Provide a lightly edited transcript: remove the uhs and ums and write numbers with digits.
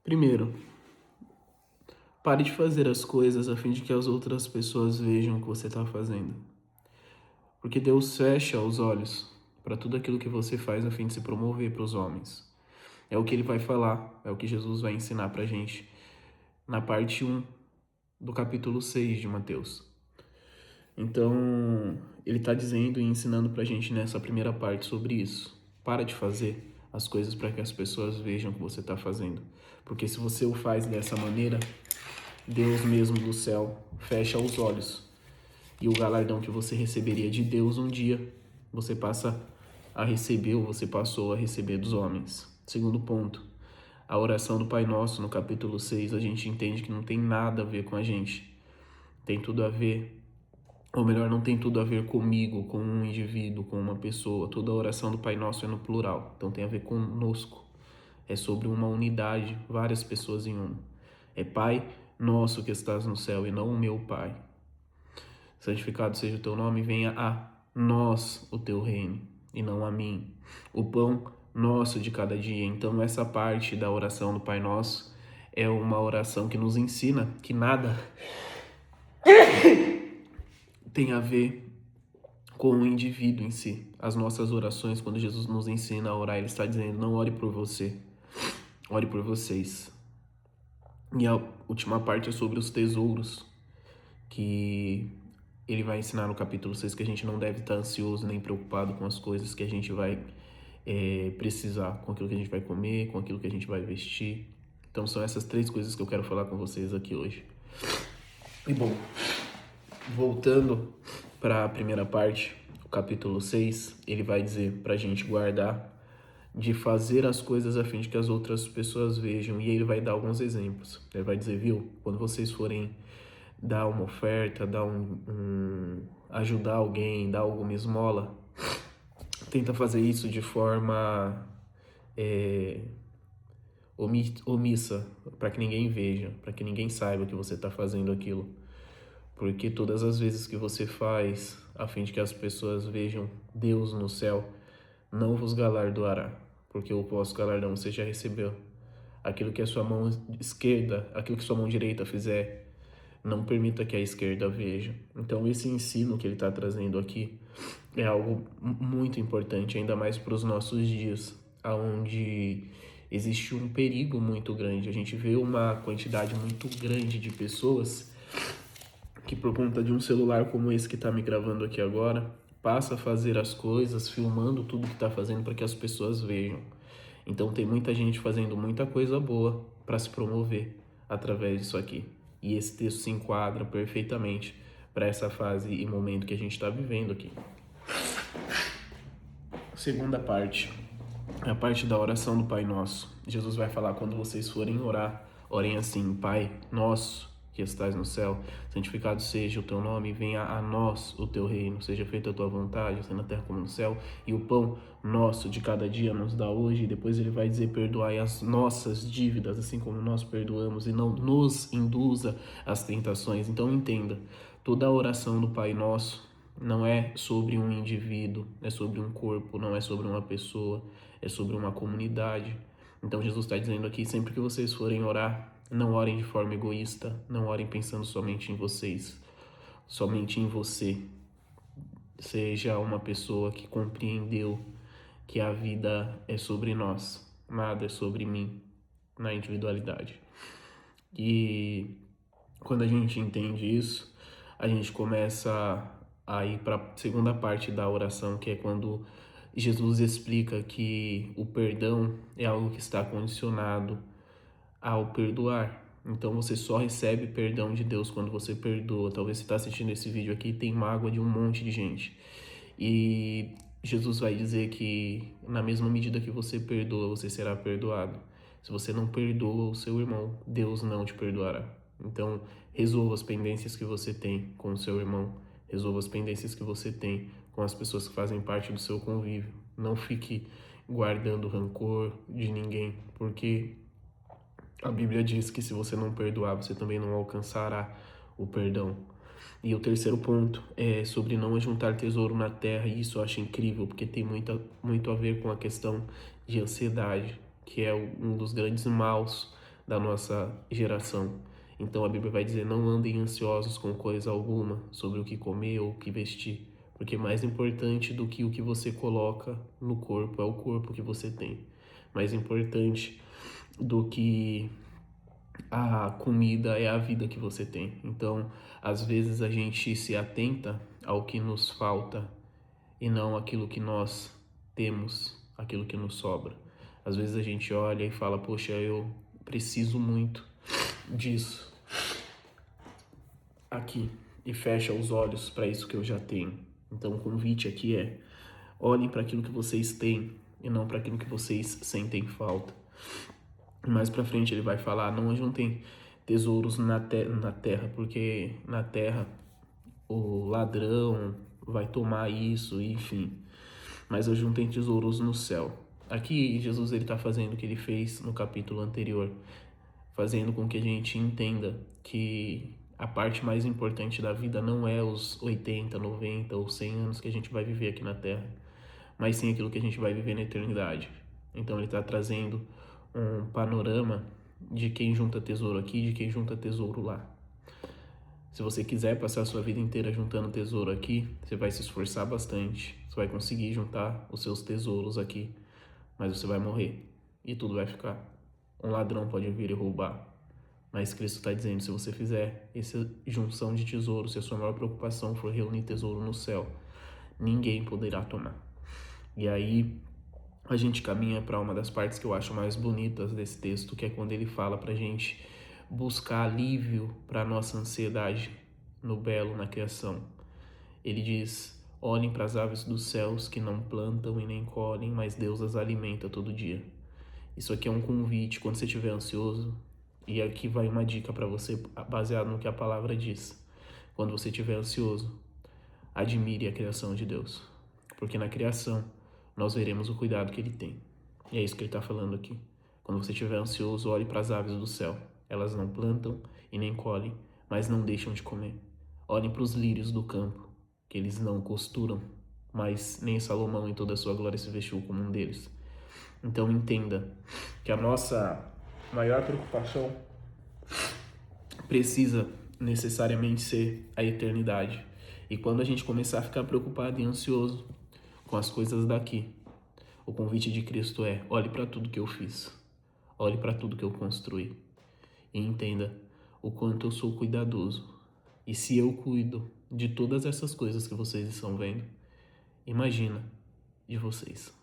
Primeiro, pare de fazer as coisas a fim de que as outras pessoas vejam o que você está fazendo. Porque Deus fecha os olhos para tudo aquilo que você faz a fim de se promover para os homens. É o que ele vai falar, é o que Jesus vai ensinar para a gente na parte 1 do capítulo 6 de Mateus. Então, ele está dizendo e ensinando para a gente nessa primeira parte sobre isso. Para de fazer as coisas para que as pessoas vejam o que você está fazendo. Porque se você o faz dessa maneira, Deus mesmo do céu fecha os olhos. E o galardão que você receberia de Deus um dia, você passa a receber, ou você passou a receber dos homens. Segundo ponto, a oração do Pai Nosso no capítulo 6, a gente entende que não tem nada a ver com a gente. Tem tudo a ver, ou melhor, não tem tudo a ver comigo, com um indivíduo, com uma pessoa. Toda a oração do Pai Nosso é no plural, então tem a ver conosco. É sobre uma unidade, várias pessoas em uma. É Pai Nosso que estás no céu e não o meu Pai. Santificado seja o teu nome, venha a nós o teu reino e não a mim. O pão nosso de cada dia. Então essa parte da oração do Pai Nosso é uma oração que nos ensina que nada tem a ver com o indivíduo em si. As nossas orações, quando Jesus nos ensina a orar, ele está dizendo: não ore por você, ore por vocês. E a última parte é sobre os tesouros, que ele vai ensinar no capítulo 6 que a gente não deve estar ansioso nem preocupado com as coisas que a gente vai precisar, com aquilo que a gente vai comer, com aquilo que a gente vai vestir. Então são essas 3 coisas que eu quero falar com vocês aqui hoje. E bom, voltando para a primeira parte, o capítulo 6, ele vai dizer para a gente guardar de fazer as coisas a fim de que as outras pessoas vejam. E ele vai dar alguns exemplos. Ele vai dizer, viu, quando vocês forem dar uma oferta, ajudar alguém, dar alguma esmola, tenta fazer isso de forma omissa, para que ninguém veja, para que ninguém saiba que você está fazendo aquilo. Porque todas as vezes que você faz, a fim de que as pessoas vejam Deus no céu, não vos galardoará, porque o vosso galardão você já recebeu. Aquilo que a sua mão esquerda, aquilo que sua mão direita fizer, não permita que a esquerda veja. Então esse ensino que ele está trazendo aqui é algo muito importante, ainda mais para os nossos dias, onde existe um perigo muito grande. A gente vê uma quantidade muito grande de pessoas que, por conta de um celular como esse que está me gravando aqui agora, passa a fazer as coisas, filmando tudo que está fazendo para que as pessoas vejam. Então tem muita gente fazendo muita coisa boa para se promover através disso aqui. E esse texto se enquadra perfeitamente para essa fase e momento que a gente está vivendo aqui. Segunda parte, a parte da oração do Pai Nosso. Jesus vai falar: quando vocês forem orar, orem assim: Pai Nosso que estás no céu, santificado seja o teu nome, venha a nós o teu reino, seja feita a tua vontade, assim na terra como no céu, e o pão nosso de cada dia nos dá hoje. E depois ele vai dizer: perdoai as nossas dívidas, assim como nós perdoamos, e não nos induza às tentações. Então entenda, toda a oração do Pai Nosso não é sobre um indivíduo, é sobre um corpo, não é sobre uma pessoa, é sobre uma comunidade. Então Jesus está dizendo aqui: sempre que vocês forem orar, não orem de forma egoísta, não orem pensando somente em vocês, somente em você. Seja uma pessoa que compreendeu que a vida é sobre nós, nada é sobre mim, na individualidade. E quando a gente entende isso, a gente começa a ir para a segunda parte da oração, que é quando Jesus explica que o perdão é algo que está condicionado ao perdoar. Então você só recebe perdão de Deus quando você perdoa. Talvez você está assistindo esse vídeo aqui e tem mágoa de um monte de gente. E Jesus vai dizer que na mesma medida que você perdoa, você será perdoado. Se você não perdoa o seu irmão, Deus não te perdoará. Então resolva as pendências que você tem com o seu irmão. Resolva as pendências que você tem com as pessoas que fazem parte do seu convívio. Não fique guardando rancor de ninguém, porque a Bíblia diz que se você não perdoar, você também não alcançará o perdão. E o terceiro ponto é sobre não ajuntar tesouro na terra, e isso eu acho incrível, porque tem muito a ver com a questão de ansiedade, que é um dos grandes maus da nossa geração. Então a Bíblia vai dizer: não andem ansiosos com coisa alguma sobre o que comer ou o que vestir, porque mais importante do que o que você coloca no corpo é o corpo que você tem. Mais importante do que a comida é a vida que você tem. Então, às vezes a gente se atenta ao que nos falta e não aquilo que nós temos, aquilo que nos sobra. Às vezes a gente olha e fala: poxa, eu preciso muito disso aqui, e fecha os olhos para isso que eu já tenho. Então o convite aqui é: olhem para aquilo que vocês têm e não para aquilo que vocês sentem falta. Mais para frente ele vai falar: não ajuntem tesouros na terra, porque na terra o ladrão vai tomar isso, enfim. Mas ajuntem tesouros no céu. Aqui Jesus ele está fazendo o que ele fez no capítulo anterior, fazendo com que a gente entenda que a parte mais importante da vida não é os 80, 90 ou 100 anos que a gente vai viver aqui na Terra, mas sim aquilo que a gente vai viver na eternidade. Então ele está trazendo um panorama de quem junta tesouro aqui e de quem junta tesouro lá. Se você quiser passar a sua vida inteira juntando tesouro aqui, você vai se esforçar bastante, você vai conseguir juntar os seus tesouros aqui, mas você vai morrer e tudo vai ficar. Um ladrão pode vir e roubar, mas Cristo está dizendo: se você fizer essa junção de tesouros, se a sua maior preocupação for reunir tesouro no céu, ninguém poderá tomar. E aí a gente caminha para uma das partes que eu acho mais bonitas desse texto, que é quando ele fala para a gente buscar alívio para a nossa ansiedade no belo, na criação. Ele diz: olhem para as aves dos céus que não plantam e nem colhem, mas Deus as alimenta todo dia. Isso aqui é um convite quando você estiver ansioso, e aqui vai uma dica para você baseado no que a palavra diz. Quando você estiver ansioso, admire a criação de Deus, porque na criação nós veremos o cuidado que ele tem. E é isso que ele está falando aqui. Quando você estiver ansioso, olhe para as aves do céu. Elas não plantam e nem colhem, mas não deixam de comer. Olhem para os lírios do campo, que eles não costuram, mas nem Salomão em toda a sua glória se vestiu como um deles. Então entenda que a nossa maior preocupação precisa necessariamente ser a eternidade. E quando a gente começar a ficar preocupado e ansioso com as coisas daqui, o convite de Cristo é: olhe para tudo que eu fiz, olhe para tudo que eu construí e entenda o quanto eu sou cuidadoso. E se eu cuido de todas essas coisas que vocês estão vendo, imagina de vocês.